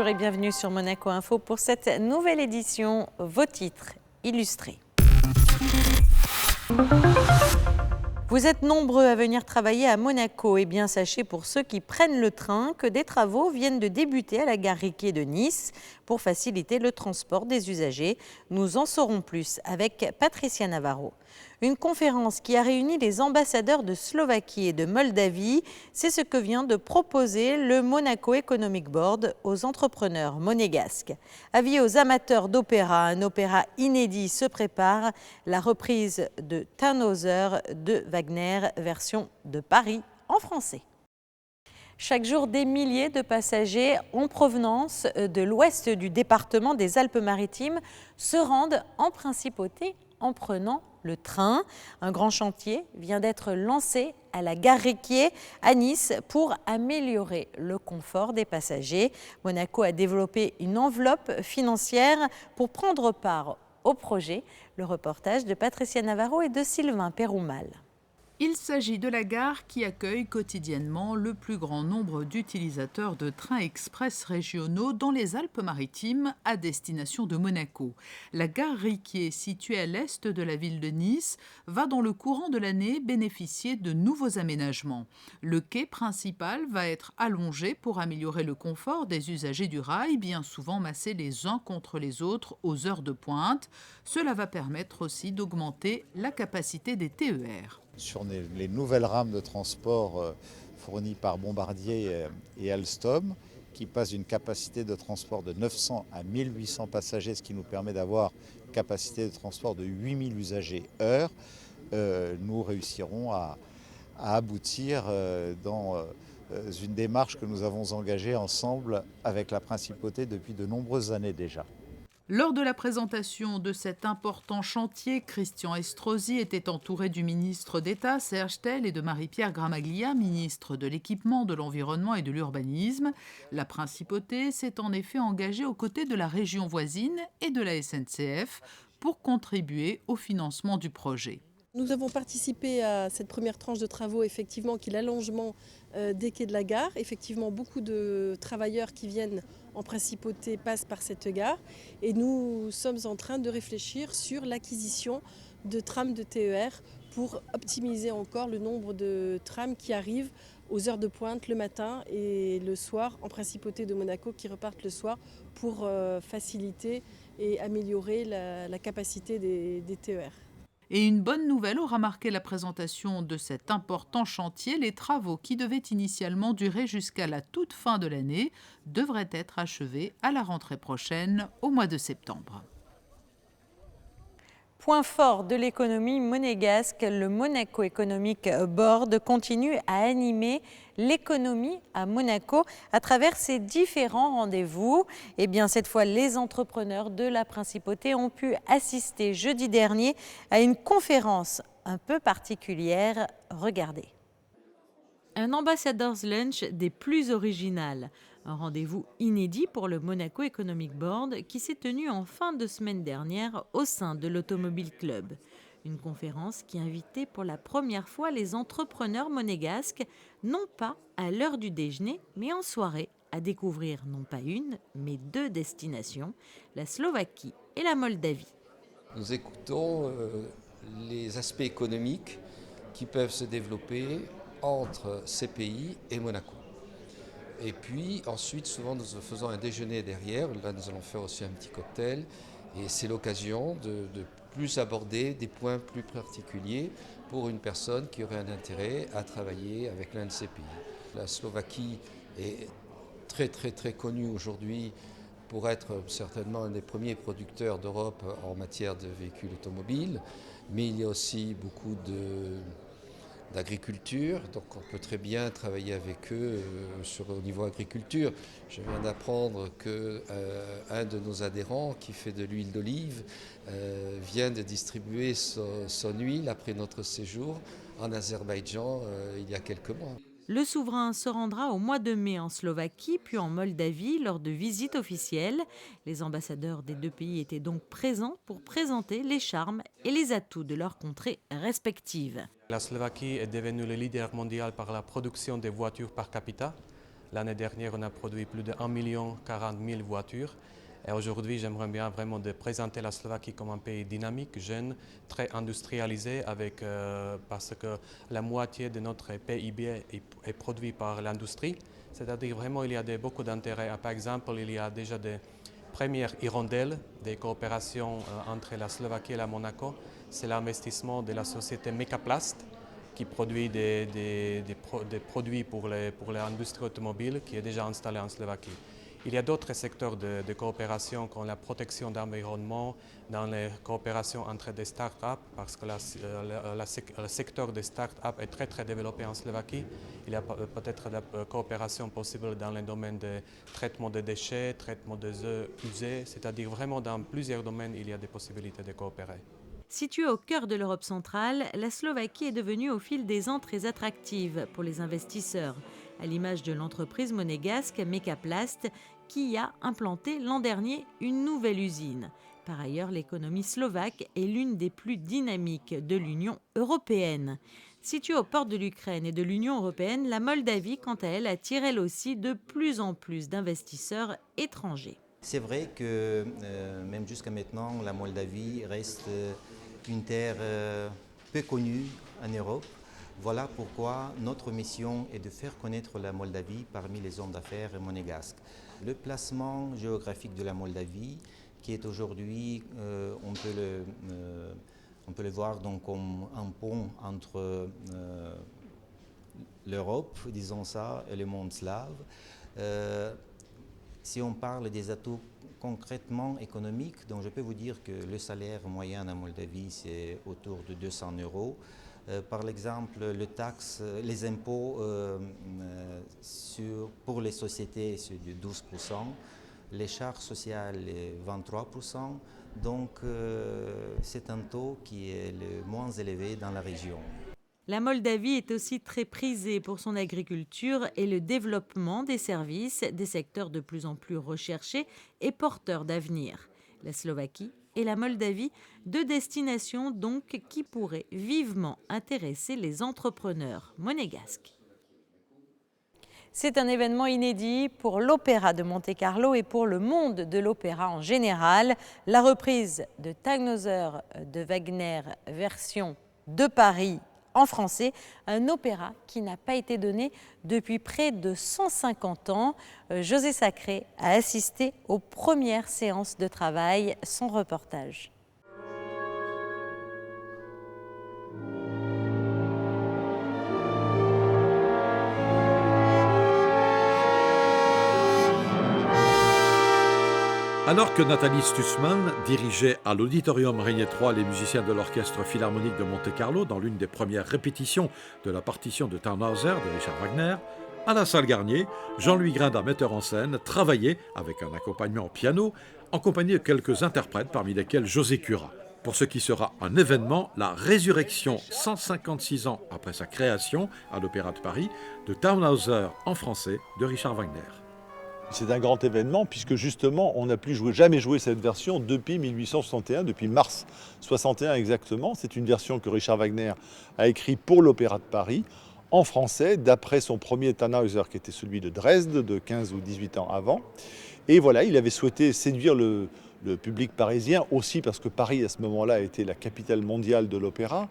Bonjour et bienvenue sur Monaco Info pour cette nouvelle édition, vos titres illustrés. Vous êtes nombreux à venir travailler à Monaco. Eh bien, sachez pour ceux qui prennent le train que des travaux viennent de débuter à la gare Riquier de Nice pour faciliter le transport des usagers. Nous en saurons plus avec Patricia Navarro. Une conférence qui a réuni les ambassadeurs de Slovaquie et de Moldavie, c'est ce que vient de proposer le Monaco Economic Board aux entrepreneurs monégasques. Avis aux amateurs d'opéra, un opéra inédit se prépare, la reprise de Tannhäuser de Wagner, version de Paris en français. Chaque jour, des milliers de passagers en provenance de l'ouest du département des Alpes-Maritimes se rendent en principauté en prenant le train. Un grand chantier vient d'être lancé à la gare Riquier à Nice pour améliorer le confort des passagers. Monaco a développé une enveloppe financière pour prendre part au projet. Le reportage de Patricia Navarro et de Sylvain Péroumal. Il s'agit de la gare qui accueille quotidiennement le plus grand nombre d'utilisateurs de trains express régionaux dans les Alpes-Maritimes à destination de Monaco. La gare Riquier, située à l'est de la ville de Nice, va dans le courant de l'année bénéficier de nouveaux aménagements. Le quai principal va être allongé pour améliorer le confort des usagers du rail, bien souvent massés les uns contre les autres aux heures de pointe. Cela va permettre aussi d'augmenter la capacité des TER. Sur les nouvelles rames de transport fournies par Bombardier et Alstom, qui passent d'une capacité de transport de 900 à 1800 passagers, ce qui nous permet d'avoir une capacité de transport de 8000 usagers heure, nous réussirons à aboutir dans une démarche que nous avons engagée ensemble avec la Principauté depuis de nombreuses années déjà. Lors de la présentation de cet important chantier, Christian Estrosi était entouré du ministre d'État Serge Tel et de Marie-Pierre Gramaglia, ministre de l'Équipement, de l'Environnement et de l'Urbanisme. La Principauté s'est en effet engagée aux côtés de la région voisine et de la SNCF pour contribuer au financement du projet. Nous avons participé à cette première tranche de travaux, effectivement, qui est l'allongement des quais de la gare. Effectivement, beaucoup de travailleurs qui viennent en principauté passent par cette gare. Et nous sommes en train de réfléchir sur l'acquisition de trams de TER pour optimiser encore le nombre de trams qui arrivent aux heures de pointe le matin et le soir en principauté de Monaco, qui repartent le soir pour faciliter et améliorer la capacité des TER. Et une bonne nouvelle aura marqué la présentation de cet important chantier. Les travaux qui devaient initialement durer jusqu'à la toute fin de l'année devraient être achevés à la rentrée prochaine, au mois de septembre. Point fort de l'économie monégasque, le Monaco Economic Board continue à animer l'économie à Monaco à travers ses différents rendez-vous. Eh bien, cette fois, les entrepreneurs de la Principauté ont pu assister jeudi dernier à une conférence un peu particulière. Regardez. Un ambassador's lunch des plus originales. Un rendez-vous inédit pour le Monaco Economic Board qui s'est tenu en fin de semaine dernière au sein de l'Automobile Club. Une conférence qui invitait pour la première fois les entrepreneurs monégasques, non pas à l'heure du déjeuner, mais en soirée, à découvrir non pas une, mais deux destinations, la Slovaquie et la Moldavie. Nous écoutons les aspects économiques qui peuvent se développer entre ces pays et Monaco. Et puis ensuite, souvent nous faisons un déjeuner derrière, là nous allons faire aussi un petit cocktail, et c'est l'occasion de plus aborder des points plus particuliers pour une personne qui aurait un intérêt à travailler avec l'un de ces pays. La Slovaquie est très connue aujourd'hui pour être certainement un des premiers producteurs d'Europe en matière de véhicules automobiles, mais il y a aussi beaucoup d'agriculture, donc on peut très bien travailler avec eux au niveau agriculture. Je viens d'apprendre qu'un de nos adhérents qui fait de l'huile d'olive vient de distribuer son huile après notre séjour en Azerbaïdjan il y a quelques mois. Le souverain se rendra au mois de mai en Slovaquie, puis en Moldavie lors de visites officielles. Les ambassadeurs des deux pays étaient donc présents pour présenter les charmes et les atouts de leurs contrées respectives. La Slovaquie est devenue le leader mondial par la production de voitures par capita. L'année dernière, on a produit plus de 1 040 000 voitures. Et aujourd'hui, j'aimerais bien vraiment de présenter la Slovaquie comme un pays dynamique, jeune, très industrialisé, parce que la moitié de notre PIB est produit par l'industrie. C'est-à-dire vraiment il y a beaucoup d'intérêt. Par exemple, il y a déjà des premières hirondelles, des coopérations entre la Slovaquie et la Monaco. C'est l'investissement de la société Mecaplast qui produit des produits pour l'industrie automobile qui est déjà installée en Slovaquie. Il y a d'autres secteurs de coopération comme la protection de l'environnement, dans les coopérations entre des start-up, parce que le secteur des start-up est très développé en Slovaquie. Il y a peut-être de la coopération possible dans le domaine de traitement des déchets, traitement des eaux usées, c'est-à-dire vraiment dans plusieurs domaines, il y a des possibilités de coopérer. Située au cœur de l'Europe centrale, la Slovaquie est devenue au fil des ans très attractive pour les investisseurs, à l'image de l'entreprise monégasque Mecaplast qui y a implanté l'an dernier une nouvelle usine. Par ailleurs, l'économie slovaque est l'une des plus dynamiques de l'Union européenne. Située aux portes de l'Ukraine et de l'Union européenne, la Moldavie, quant à elle, attire elle aussi de plus en plus d'investisseurs étrangers. C'est vrai que même jusqu'à maintenant, la Moldavie reste une terre peu connue en Europe. Voilà pourquoi notre mission est de faire connaître la Moldavie parmi les hommes d'affaires monégasques. Le placement géographique de la Moldavie, qui est aujourd'hui, on peut le voir donc comme un pont entre l'Europe, disons ça, et le monde slave. Si on parle des atouts concrètement économiques, donc je peux vous dire que le salaire moyen en Moldavie, c'est autour de 200 €. Par exemple, les impôts pour les sociétés, c'est de 12%, les charges sociales, 23%. Donc, c'est un taux qui est le moins élevé dans la région. La Moldavie est aussi très prisée pour son agriculture et le développement des services, des secteurs de plus en plus recherchés et porteurs d'avenir. La Slovaquie et la Moldavie, deux destinations donc qui pourraient vivement intéresser les entrepreneurs monégasques. C'est un événement inédit pour l'Opéra de Monte-Carlo et pour le monde de l'opéra en général. La reprise de Tannhäuser de Wagner, version de Paris en français, un opéra qui n'a pas été donné depuis près de 150 ans. José Sacré a assisté aux premières séances de travail. Son reportage. Alors que Nathalie Stussmann dirigeait à l'Auditorium Régnier III les musiciens de l'Orchestre Philharmonique de Monte-Carlo dans l'une des premières répétitions de la partition de Tannhäuser de Richard Wagner, à la salle Garnier, Jean-Louis Grinda, metteur en scène, travaillait avec un accompagnement au piano, en compagnie de quelques interprètes parmi lesquels José Cura, pour ce qui sera un événement, la résurrection 156 ans après sa création à l'Opéra de Paris de Tannhäuser en français de Richard Wagner. C'est un grand événement puisque justement on n'a plus jamais joué cette version depuis 1861, depuis mars 61 exactement. C'est une version que Richard Wagner a écrite pour l'Opéra de Paris en français d'après son premier Tannhäuser qui était celui de Dresde de 15 ou 18 ans avant. Et voilà, il avait souhaité séduire le public parisien aussi parce que Paris à ce moment-là était la capitale mondiale de l'opéra.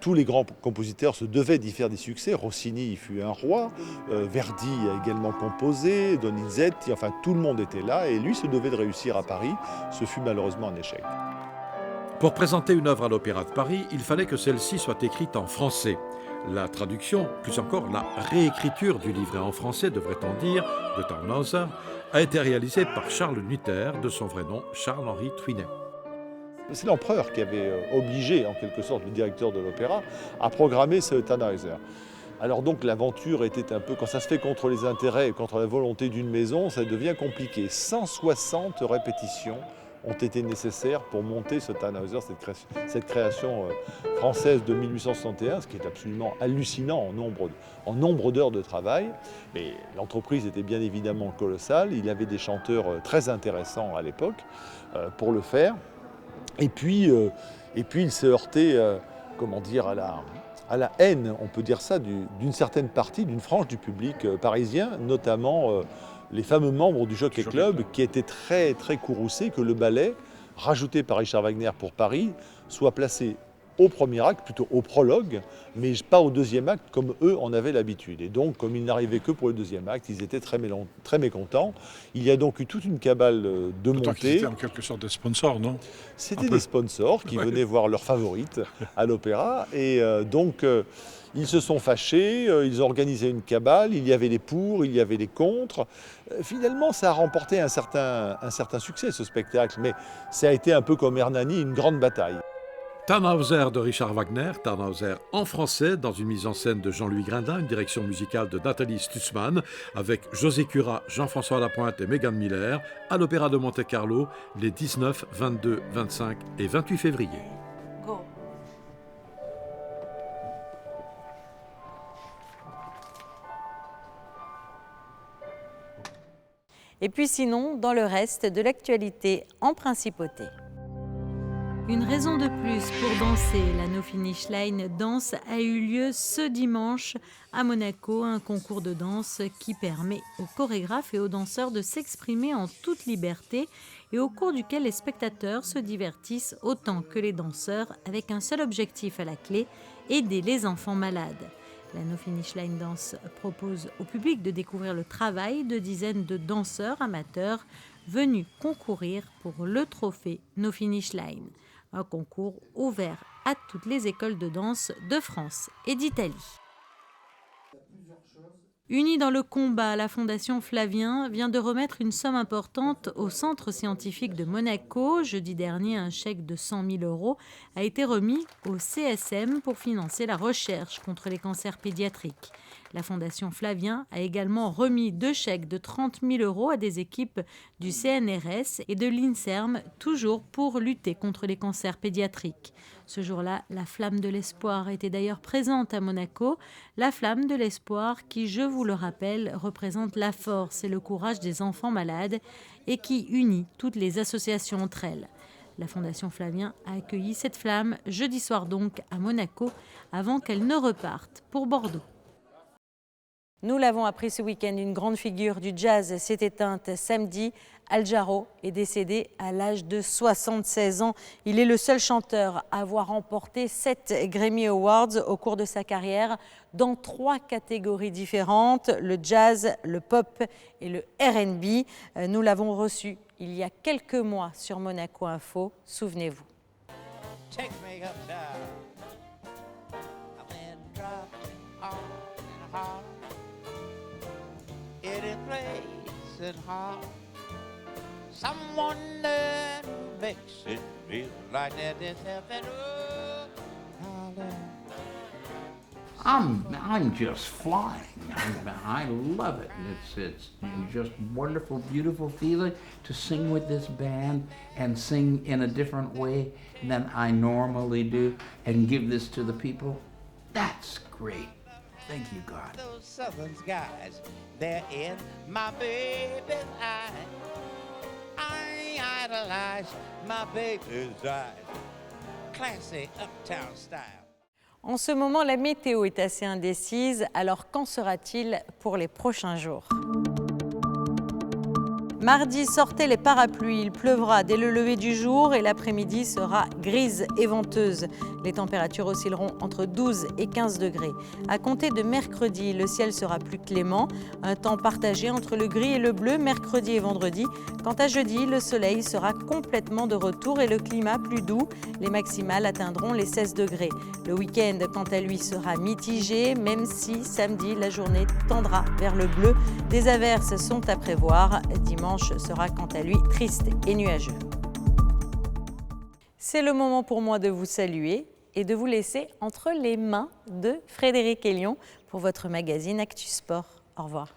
Tous les grands compositeurs se devaient d'y faire des succès. Rossini y fut un roi, Verdi a également composé, Donizetti, enfin tout le monde était là et lui se devait de réussir à Paris. Ce fut malheureusement un échec. Pour présenter une œuvre à l'Opéra de Paris, il fallait que celle-ci soit écrite en français. La traduction, plus encore la réécriture du livret en français, devrait-on dire, de Tannhäuser, a été réalisée par Charles Nutter, de son vrai nom Charles-Henri Twinet. C'est l'empereur qui avait obligé, en quelque sorte, le directeur de l'opéra à programmer ce Tannhäuser. Alors donc l'aventure était un peu, quand ça se fait contre les intérêts et contre la volonté d'une maison, ça devient compliqué. 160 répétitions ont été nécessaires pour monter ce Tannhäuser, cette création française de 1861, ce qui est absolument hallucinant en nombre d'heures de travail. Mais l'entreprise était bien évidemment colossale, il y avait des chanteurs très intéressants à l'époque pour le faire. Et puis il s'est heurté, comment dire, à la haine, on peut dire ça, d'une certaine partie, d'une frange du public parisien, notamment les fameux membres du Jockey Club qui étaient très très courroucés que le ballet, rajouté par Richard Wagner pour Paris, soit placé au premier acte, plutôt au prologue, mais pas au deuxième acte comme eux en avaient l'habitude. Et donc, comme ils n'arrivaient que pour le deuxième acte, ils étaient très mécontents. Il y a donc eu toute une cabale de montée. C'était en quelque sorte des sponsors, non? C'était des sponsors qui venaient voir leurs favorites à l'opéra. Et donc, ils se sont fâchés, ils ont organisé une cabale, il y avait les pour, il y avait les contre. Finalement, ça a remporté un certain succès, ce spectacle, mais ça a été un peu comme Hernani, une grande bataille. Tannhäuser de Richard Wagner, Tannhäuser en français, dans une mise en scène de Jean-Louis Grindin, une direction musicale de Nathalie Stutzmann, avec José Cura, Jean-François Lapointe et Megan Miller, à l'Opéra de Monte-Carlo, les 19, 22, 25 et 28 février. Go. Et puis sinon, dans le reste de l'actualité en principauté. Une raison de plus pour danser. La No Finish Line Danse a eu lieu ce dimanche à Monaco, un concours de danse qui permet aux chorégraphes et aux danseurs de s'exprimer en toute liberté et au cours duquel les spectateurs se divertissent autant que les danseurs avec un seul objectif à la clé, aider les enfants malades. La No Finish Line Danse propose au public de découvrir le travail de dizaines de danseurs amateurs venus concourir pour le trophée No Finish Line. Un concours ouvert à toutes les écoles de danse de France et d'Italie. Unie dans le combat, la Fondation Flavien vient de remettre une somme importante au Centre scientifique de Monaco. Jeudi dernier, un chèque de 100 000 € a été remis au CSM pour financer la recherche contre les cancers pédiatriques. La Fondation Flavien a également remis 2 chèques de 30 000 € à des équipes du CNRS et de l'INSERM, toujours pour lutter contre les cancers pédiatriques. Ce jour-là, la flamme de l'espoir était d'ailleurs présente à Monaco. La flamme de l'espoir qui, je vous le rappelle, représente la force et le courage des enfants malades et qui unit toutes les associations entre elles. La Fondation Flavien a accueilli cette flamme jeudi soir donc à Monaco avant qu'elle ne reparte pour Bordeaux. Nous l'avons appris ce week-end, une grande figure du jazz s'est éteinte samedi. Al Jarreau est décédé à l'âge de 76 ans. Il est le seul chanteur à avoir remporté 7 Grammy Awards au cours de sa carrière dans 3 catégories différentes, le jazz, le pop et le R&B. Nous l'avons reçu il y a quelques mois sur Monaco Info, souvenez-vous. Take me up there. It is place and heart. Someone that makes it feel like that is heaven. I'm just flying. I love it. It's just wonderful, beautiful feeling to sing with this band and sing in a different way than I normally do and give this to the people. That's great. Thank you, God. Those southern skies, they're in my baby's eyes. I idolize my baby's eyes. Classy uptown style. En ce moment, la météo est assez indécise. Alors, qu'en sera-t-il pour les prochains jours ? Mardi, sortez les parapluies. Il pleuvra dès le lever du jour et l'après-midi sera grise et venteuse. Les températures oscilleront entre 12 et 15 degrés. À compter de mercredi, le ciel sera plus clément. Un temps partagé entre le gris et le bleu mercredi et vendredi. Quant à jeudi, le soleil sera complètement de retour et le climat plus doux. Les maximales atteindront les 16 degrés. Le week-end, quant à lui, sera mitigé, même si samedi, la journée tendra vers le bleu. Des averses sont à prévoir. Dimanche sera quant à lui triste et nuageux. C'est le moment pour moi de vous saluer et de vous laisser entre les mains de Frédéric Hélion pour votre magazine Actu Sport. Au revoir.